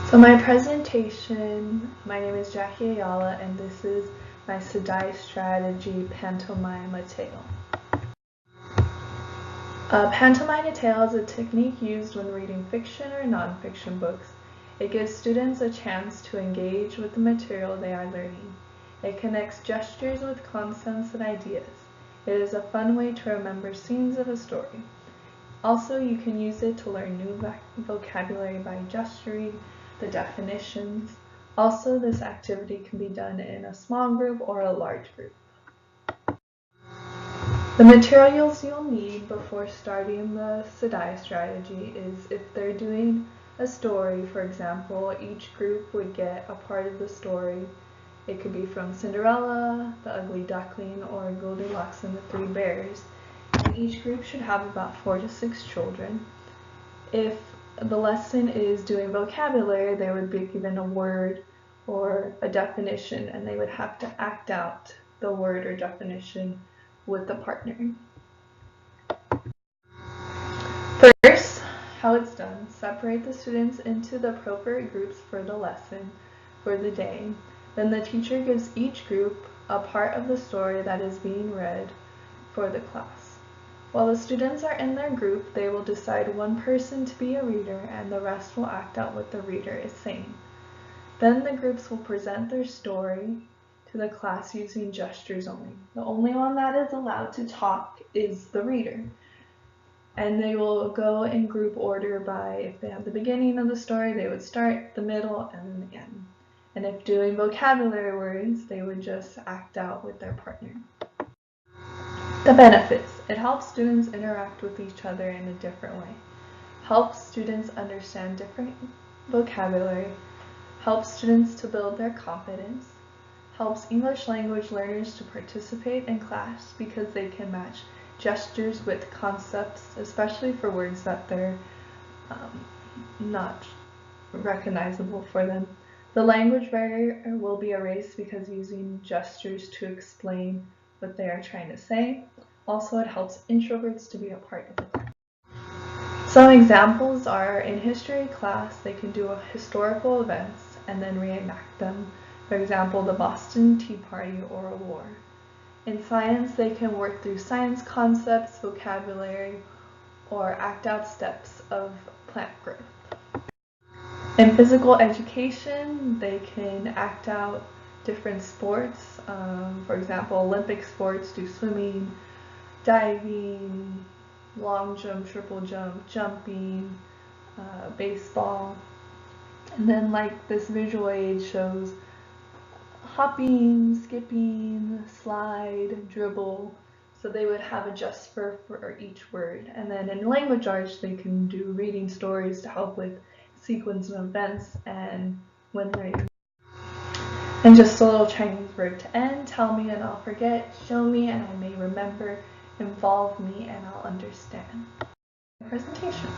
So my presentation, my name is Jackie Ayala, and this is my SDAIE strategy, Pantomime-a-tale. Pantomime-a-tale is a technique used when reading fiction or nonfiction books. It gives students a chance to engage with the material they are learning. It connects gestures with concepts and ideas. It is a fun way to remember scenes of a story. Also, you can use it to learn new vocabulary by gesturing the definitions. Also, this activity can be done in a small group or a large group. The materials you'll need before starting the SDAIE strategy is if they're doing a story, for example, each group would get a part of the story. It could be from Cinderella, The Ugly Duckling, or Goldilocks and the Three Bears. And each group should have about 4 to 6 children. If the lesson is doing vocabulary, they would be given a word or a definition, and they would have to act out the word or definition with the partner. First, how it's done. Separate the students into the appropriate groups for the lesson for the day. Then the teacher gives each group a part of the story that is being read for the class. While the students are in their group, they will decide one person to be a reader and the rest will act out what the reader is saying. Then the groups will present their story to the class using gestures only. The only one that is allowed to talk is the reader. And they will go in group order by, if they have the beginning of the story, they would start, the middle, and the end. And if doing vocabulary words, they would just act out with their partner. The benefits. It helps students interact with each other in a different way. Helps students understand different vocabulary. Helps students to build their confidence. Helps English language learners to participate in class because they can match gestures with concepts, especially for words that they're not recognizable for them. The language barrier will be erased because using gestures to explain what they are trying to say. Also, it helps introverts to be a part of the class. Some examples are in history class, they can do historical events and then reenact them. For example, the Boston Tea Party or a war. In science, they can work through science concepts, vocabulary, or act out steps of plant growth. In physical education, they can act out different sports. For example, Olympic sports, do swimming, diving, long jump, triple jump, jumping, baseball. And then like this visual aid shows hopping, skipping, slide, dribble. So they would have a gesture for each word. And then in language arts, they can do reading stories to help with sequence of events and when learning. And just a little Chinese word to end. Tell me and I'll forget. Show me and I may remember. Involve me and I'll understand. Presentation.